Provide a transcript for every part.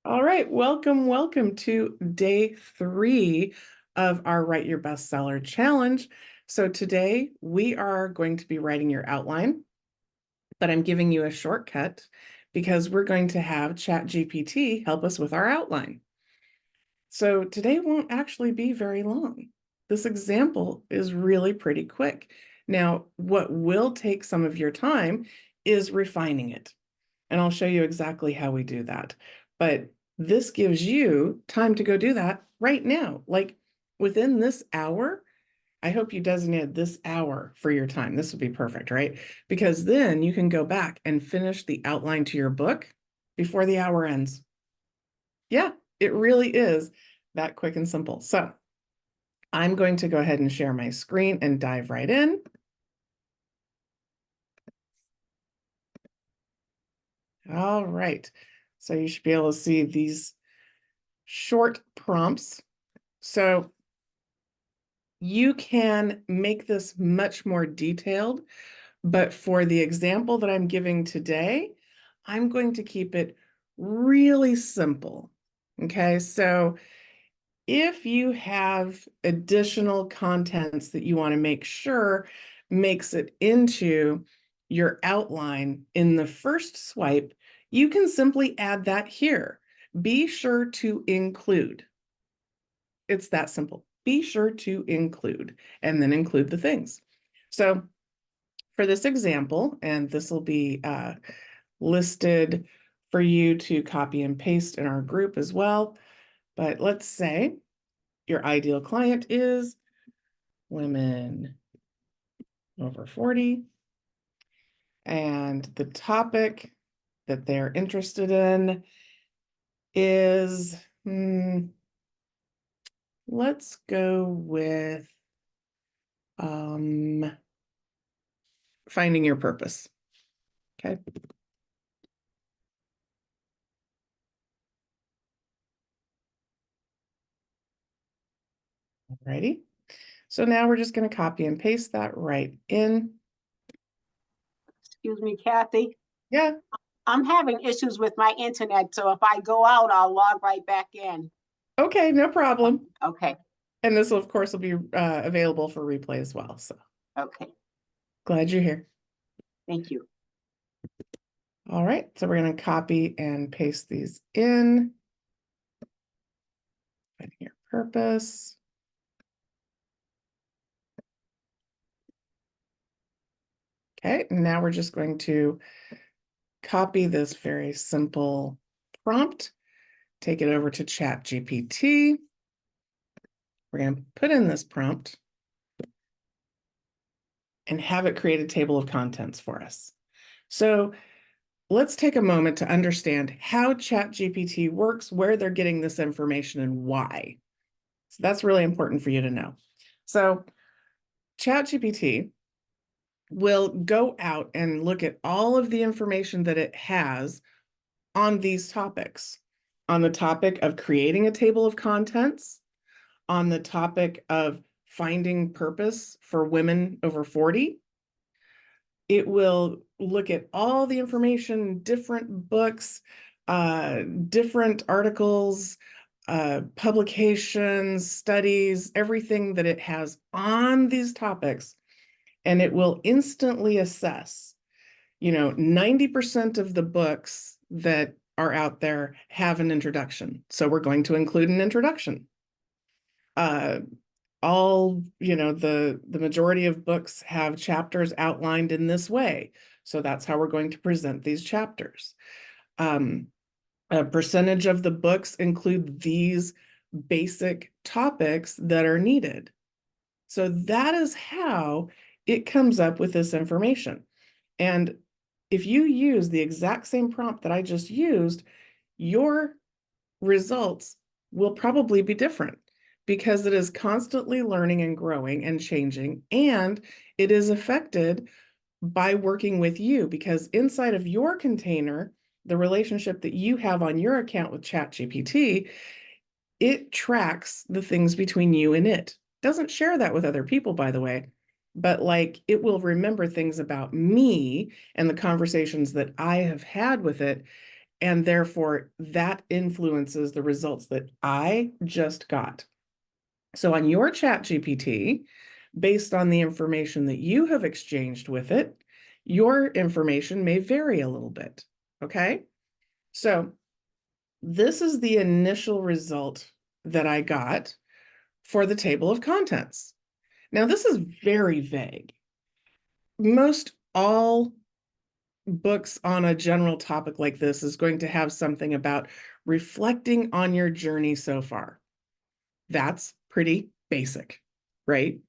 All right, welcome to day 3 of our Write Your Bestseller Challenge. So today we are going to be writing your outline, but I'm giving you a shortcut because we're going to have ChatGPT help us with our outline. So today won't actually be very long. This example is really pretty quick. Now, what will take some of your time is refining it. And I'll show you exactly how we do that. But this gives you time to go do that right now. Like within this hour, I hope you designated this hour for your time. This would be perfect, right? Because then you can go back and finish the outline to your book before the hour ends. Yeah, it really is that quick and simple. So I'm going to go ahead and share my screen and dive right in. All right. So you should be able to see these short prompts. So you can make this much more detailed, but for the example that I'm giving today, I'm going to keep it really simple. Okay, so if you have additional contents that you want to make sure makes it into your outline in the first swipe, you can simply add that here. Be sure to include. It's that simple. Be sure to include, and then include the things. So for this example, and this will be listed for you to copy and paste in our group as well. But let's say your ideal client is women over 40, and the topic that they're interested in is, let's go with finding your purpose. Okay. Alrighty. So now we're just going to copy and paste that right in. Excuse me, Kathy. Yeah. I'm having issues with my internet, so if I go out, I'll log right back in. Okay, no problem. Okay. And this will, of course, will be available for replay as well. So Okay. glad you're here. Thank you. All right, so we're going to copy and paste these in. Finding your purpose. Okay, now we're just going to copy this very simple prompt, take it over to ChatGPT. We're going to put in this prompt and have it create a table of contents for us. So let's take a moment to understand how ChatGPT works, where they're getting this information, and why. So that's really important for you to know. So ChatGPT will go out and look at all of the information that it has on these topics. On the topic of creating a table of contents, on the topic of finding purpose for women over 40, it will look at all the information, different books, different articles, publications, studies, everything that it has on these topics, and it will instantly assess. 90% of the books that are out there have an introduction, so we're going to include an introduction. The majority of books have chapters outlined in this way, so that's how we're going to present these chapters. A percentage of the books include these basic topics that are needed. So that is how it comes up with this information. And if you use the exact same prompt that I just used, your results will probably be different because it is constantly learning and growing and changing, and it is affected by working with you, because inside of your container, the relationship that you have on your account with ChatGPT, it tracks the things between you and it. Doesn't share that with other people, by the way, but like it will remember things about me and the conversations that I have had with it, And therefore, that influences the results that I just got. So on your ChatGPT, based on the information that you have exchanged with it, your information may vary a little bit. Okay. So this is the initial result that I got for the table of contents. Now, this is very vague. Most all books on a general topic like this is going to have something about reflecting on your journey so far. That's pretty basic, right?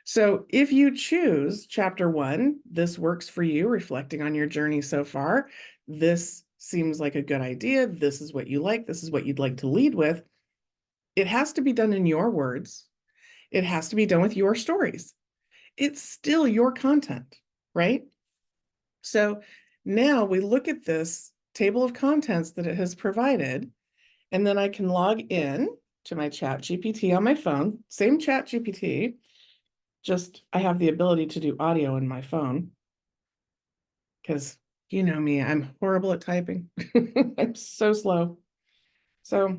So if you choose chapter 1, this works for you, reflecting on your journey so far. This seems like a good idea. This is what you like. This is what you'd like to lead with. It has to be done in your words. It has to be done with your stories. It's still your content, right? So now we look at this table of contents that it has provided, and then I can log in to my ChatGPT on my phone, same ChatGPT, just I have the ability to do audio in my phone because you know me, I'm horrible at typing. I'm so slow. So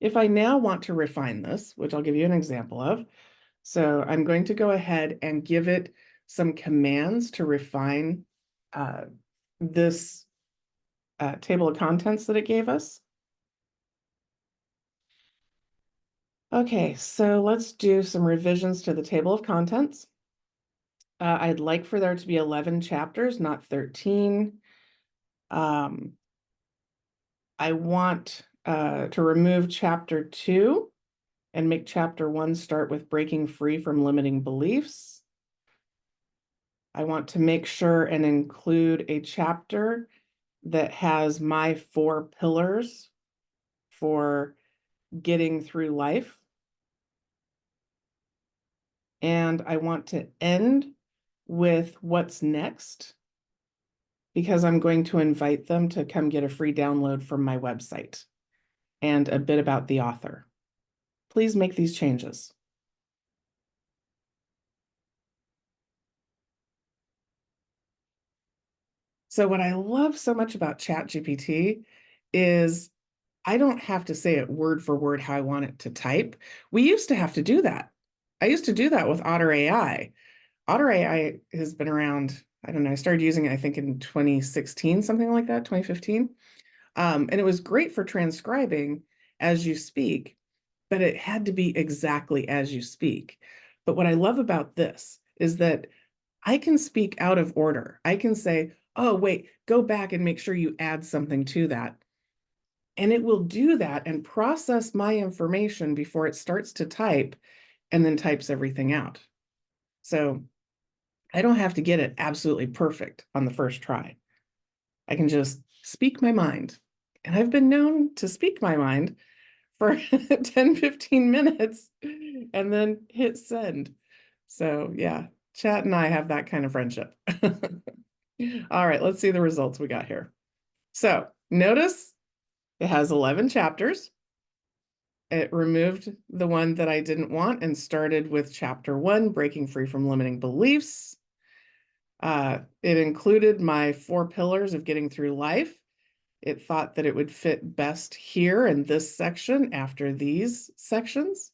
if I now want to refine this, which I'll give you an example of, so I'm going to go ahead and give it some commands to refine this table of contents that it gave us. Okay, so let's do some revisions to the table of contents. I'd like for there to be 11 chapters, not 13. I want to remove chapter 2 and make chapter 1 start with breaking free from limiting beliefs. I want to make sure and include a chapter that has my 4 pillars for getting through life. And I want to end with what's next because I'm going to invite them to come get a free download from my website and a bit about the author. Please make these changes. So what I love so much about ChatGPT is I don't have to say it word for word how I want it to type. We used to have to do that. I used to do that with Otter AI. Otter AI has been around, I don't know, I started using it, I think in 2016, something like that, 2015. And it was great for transcribing as you speak, but it had to be exactly as you speak. But what I love about this is that I can speak out of order. I can say, oh, wait, go back and make sure you add something to that. And it will do that and process my information before it starts to type and then types everything out. So I don't have to get it absolutely perfect on the first try. I can just speak my mind. And I've been known to speak my mind for 10, 15 minutes and then hit send. So yeah, Chat and I have that kind of friendship. All right, let's see the results we got here. So notice it has 11 chapters. It removed the one that I didn't want and started with chapter 1, breaking free from limiting beliefs. It included my 4 pillars of getting through life. It thought that it would fit best here in this section after these sections.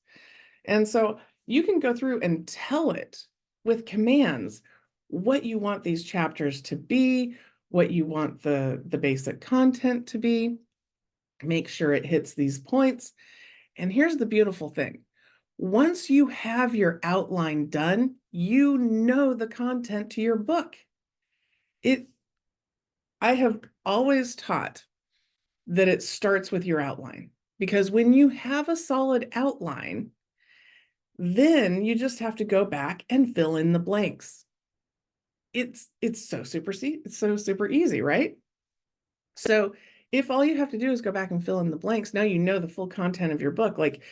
And so you can go through and tell it with commands what you want these chapters to be, what you want the basic content to be. Make sure it hits these points. And here's the beautiful thing. Once you have your outline done, you know the content to your book. I have always taught that it starts with your outline because when you have a solid outline, then you just have to go back and fill in the blanks. It's so super easy, right? So if all you have to do is go back and fill in the blanks, now you know the full content of your book. Like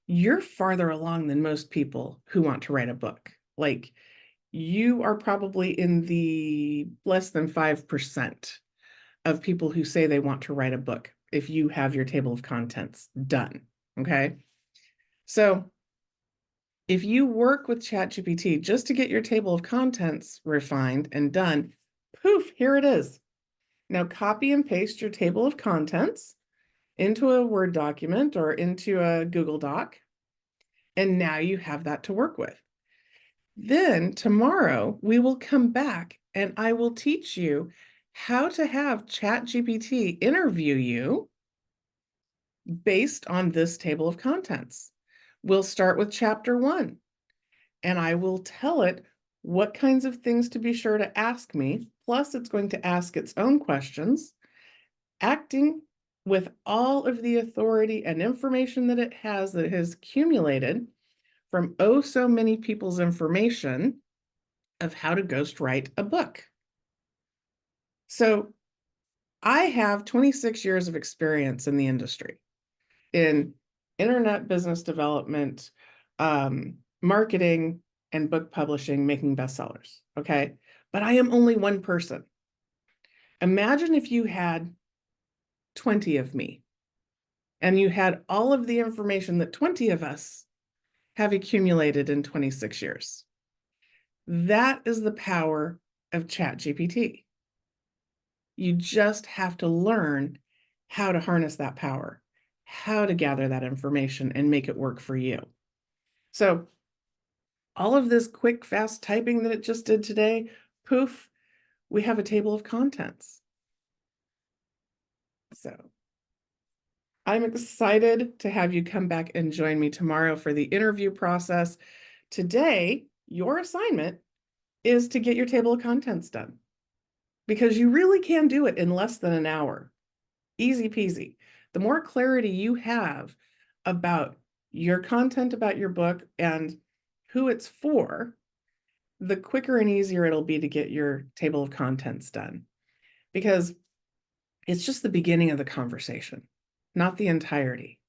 you're farther along than most people who want to write a book. Like you are probably in the less than 5% of people who say they want to write a book if you have your table of contents done. Okay. So if you work with ChatGPT just to get your table of contents refined and done, poof, here it is. Now copy and paste your table of contents into a Word document or into a Google Doc. And now you have that to work with. Then tomorrow we will come back and I will teach you how to have ChatGPT interview you based on this table of contents. We'll start with chapter 1 and I will tell it what kinds of things to be sure to ask me. Plus, it's going to ask its own questions, acting with all of the authority and information that it has accumulated from oh so many people's information of how to ghostwrite a book. So I have 26 years of experience in the industry in internet business development, marketing, and book publishing, making bestsellers. Okay. But I am only one person. Imagine if you had 20 of me and you had all of the information that 20 of us have accumulated in 26 years. That is the power of ChatGPT. You just have to learn how to harness that power, how to gather that information and make it work for you. So all of this quick, fast typing that it just did today, poof, we have a table of contents. So I'm excited to have you come back and join me tomorrow for the interview process. Today, your assignment is to get your table of contents done because you really can do it in less than an hour. Easy peasy. The more clarity you have about your content, about your book, and who it's for, the quicker and easier it'll be to get your table of contents done. Because it's just the beginning of the conversation, not the entirety.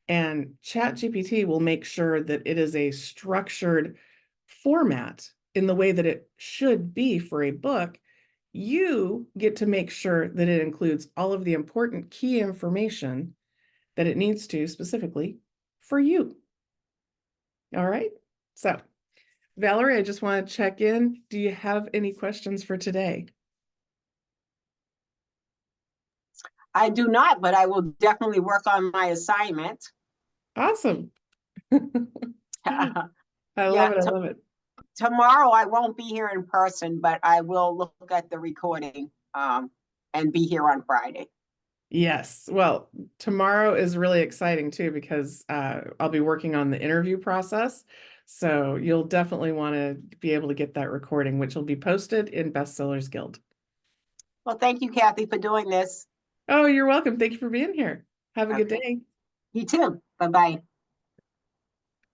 And ChatGPT will make sure that it is a structured format in the way that it should be for a book. You get to make sure that it includes all of the important key information that it needs to specifically for you. All right. So, Valerie, I just want to check in. Do you have any questions for today? I do not, but I will definitely work on my assignment. Awesome. I love Yeah, it. I love it. tomorrow I won't be here in person, but I will look at the recording and be here on Friday. Yes. Well, tomorrow is really exciting too because I'll be working on the interview process. So you'll definitely want to be able to get that recording, which will be posted in Bestsellers Guild. Well, thank you, Kathy, for doing this. Oh, you're welcome. Thank you for being here. Have a good Okay. day. You too. Bye-bye.